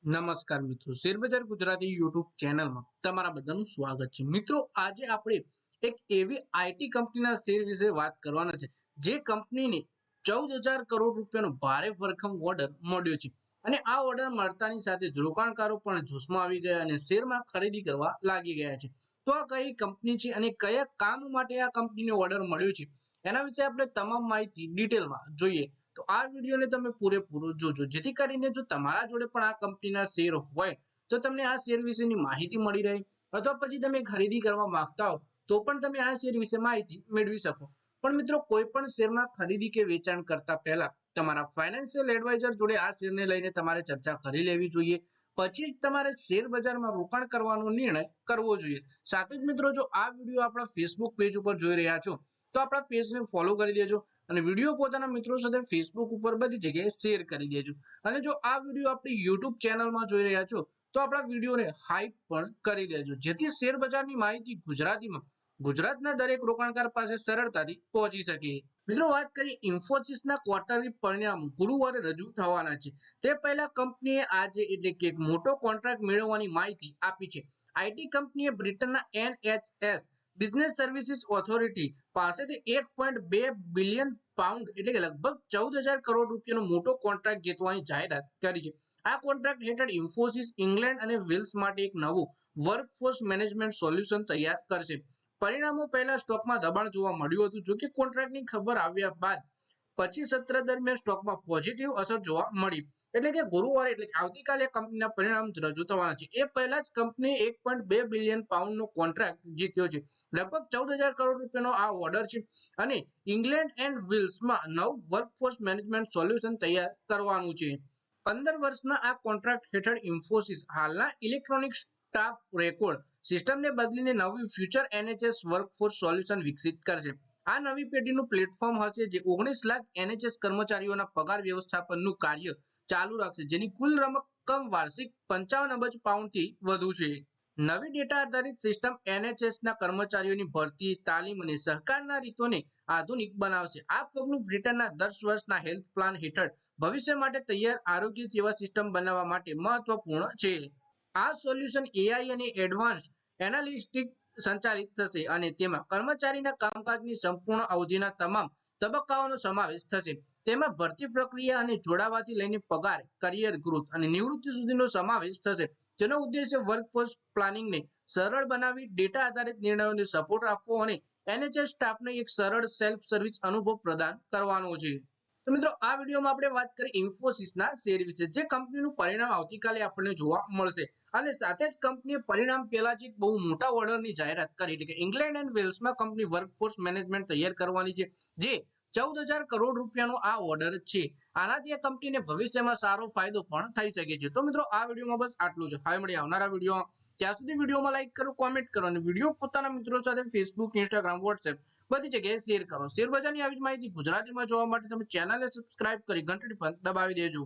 નમસ્કાર મિત્રો, શેરબજાર ગુજરાતી યુટ્યુબ ચેનલમાં તમારા બધાનું સ્વાગત છે। મિત્રો, આજે આપણે એક એવી આઈટી કંપનીના શેર વિશે વાત કરવાના છે જે કંપનીને 14,000 કરોડ રૂપિયાનો ભારે ભરખમ ઓર્ડર મળ્યો છે અને આ ઓર્ડર મળતાની સાથે જ રોકાણકારો પણ જોશમાં આવી ગયા અને શેરમાં ખરીદી કરવા લાગી ગયા છે। તો આ કઈ કંપની છે અને કયા કામ માટે આ કંપનીને ઓર્ડર મળ્યો છે એના વિશે આપણે તમામ માહિતી ડિટેલમાં જોઈએ। તો આ વિડીયોને તમે પૂરેપૂરો જોજો, જેથી કરીને જો તમારા જોડે પણ આ કંપનીના શેર હોય તો તમને આ શેર વિશેની માહિતી મળી રહે, અથવા પછી તમે ખરીદી કરવા માંગતા હો તો પણ તમે આ શેર વિશે માહિતી મેળવી શકો। પણ મિત્રો, કોઈ પણ શેરમાં ખરીદી કે વેચાણ કરતા પહેલા તમારા ફાઇનાન્શિયલ એડવાઇઝર જોડે આ શેરને લઈને તમારે ચર્ચા કરી લેવી જોઈએ, પછી જ તમારે શેર બજારમાં રોકાણ કરવાનો નિર્ણય કરવો જોઈએ। સાથે જ મિત્રો, જો આ વિડીયો આપણા ફેસબુક પેજ ઉપર જોઈ રહ્યા છો તો આપણા પેજને ફોલો કરી દેજો અને વિડીયો પોતાના મિત્રો સાથે ફેસબુક ઉપર બધી જગ્યાએ શેર કરી દેજો। અને જો આ વિડીયો આપણી યુટ્યુબ ચેનલમાં જોઈ રહ્યા છો તો આપણા વિડીયોને હાઈપ પણ કરી દેજો, જેથી શેર બજારની માહિતી ગુજરાતીમાં ગુજરાતના દરેક રોકાણકાર પાસે સરળતાથી પહોંચી શકે। મિત્રો, વાત કરીએ ઇન્ફોસિસના ક્વાર્ટરલી પરિણામો ગુરુવારે રજૂ થવાના છે તે પહેલા કંપનીએ આજે એટલે કે એક મોટો કોન્ટ્રાક્ટ મેળવવાની માહિતી આપી છે। આઈટી કંપનીએ બ્રિટનના NHS બિઝનેસ સર્વિસીસ ઓથોરિટી પાસેથી 1.2 બિલિયન પાઉન્ડ એટલે કે લગભગ 14,000 કરોડ રૂપિયાનો મોટો કોન્ટ્રાક્ટ જીતવાની જાહેરાત કરી છે। આ કોન્ટ્રાક્ટ હેઠળ ઇન્ફોસિસ ઇંગ્લેન્ડ અને વેલ્સ માટે એક નવું વર્કફોર્સ મેનેજમેન્ટ સોલ્યુશન તૈયાર કરશે। પરિણામો પહેલા સ્ટોકમાં દબાણ જોવા મળ્યું હતું, જો કે કોન્ટ્રાક્ટની ખબર આવ્યા બાદ પછી સત્ર દરમિયાન સ્ટોકમાં પોઝિટિવ અસર જોવા મળી। એટલે કે ગુરુવારે એટલે કે આવતીકાલે કંપનીના પરિણામ રજૂ થવાના છે। એ પહેલા જ કંપનીએ 1.2 બિલિયન પાઉન્ડનો કોન્ટ્રાક્ટ જીત્યો છે। લગભગ 14,000 કરોડ રૂપિયાનો આ ઓર્ડર છે અને ઇંગ્લેન્ડ એન્ડ વેલ્સમાં નવું વર્કફોર્સ મેનેજમેન્ટ સોલ્યુશન તૈયાર કરવાનું છે। 15 વર્ષના આ કોન્ટ્રાક્ટ હેઠળ ઇન્ફોસિસ હાલના ઇલેક્ટ્રોનિક સ્ટાફ રેકોર્ડ સિસ્ટમને બદલીને નવી ફ્યુચર NHS વર્કફોર્સ સોલ્યુશન વિકસિત કરશે। આ નવી પેઢીનું પ્લેટફોર્મ હશે જે 19 લાખ NHS કર્મચારીઓના પગાર વ્યવસ્થાપનનું કાર્ય ચાલુ રાખશે, જેની કુલ રકમ વાર્ષિક 55 અબજ પાઉન્ડથી વધુ છે। નવી ડેટા આધારિત સિસ્ટમ NHSના કર્મચારીઓની ભરતી, તાલીમ અને સહકારના રીતોને આધુનિક બનાવશે। આ પગલું બ્રિટનના 10 વર્ષના હેલ્થ પ્લાન હેઠળ ભવિષ્ય માટે તૈયાર આરોગ્ય સેવા સિસ્ટમ બનાવવા માટે મહત્વપૂર્ણ છે। આ સોલ્યુશન AI અને એડવાન્સ્ડ એનાલિટિક્સ સંચાલિત થશે અને તેમાં કર્મચારીના કામકાજની સંપૂર્ણ અવધિના તમામ તબક્કાઓનો સમાવેશ થશે। તેમાં ભરતી પ્રક્રિયા અને જોડાવાથી લઈને પગાર, કરિયર ગ્રોથ અને નિવૃત્તિ સુધીનો સમાવેશ થશે, જેનો ઉદ્દેશ્ય વર્કફોર્સ પ્લાનિંગને સરળ બનાવી ડેટા આધારિત નિર્ણયોને સપોર્ટ આપવો અને NHS સ્ટાફને એક સરળ સેલ્ફ સર્વિસ અનુભવ પ્રદાન કરવાનો છે। તો મિત્રો, આ વિડીયોમાં આપણે વાત કરી ઇન્ફોસિસના શેર વિશે, જે કંપનીનું પરિણામ આવતીકાલે આપણને જોવા મળશે અને સાથે જ કંપનીએ પરિણામ પહેલા જ એક બહુ મોટા ઓર્ડરની જાહેરાત કરી એટલે કે ઇંગ્લેન્ડ એન્ડ વેલ્સમાં કંપની વર્કફોર્સ મેનેજમેન્ટ તૈયાર કરવાની છે, જે 14,000 કરોડ રૂપિયાનો આ ઓર્ડર છે। આનાથી આ કંપનીને ભવિષ્યમાં સારો ફાયદો પણ થઈ શકે છે। તો મિત્રો, આ વિડીયોમાં બસ આટલું જ। હવે મળીએ આવનારા વિડીયોમાં। ત્યાં સુધી વિડીયોમાં લાઈક કરો, કોમેન્ટ કરો અને વિડીયો પોતાના મિત્રો સાથે ફેસબુક, ઇન્સ્ટાગ્રામ, વોટ્સએપ બધી જગ્યાએ શેર કરો। શેર બજારની આવી જ માહિતી ગુજરાતીમાં જોવા માટે તમે ચેનલને સબસ્ક્રાઇબ કરી ઘંટડી પર દબાવી દેજો।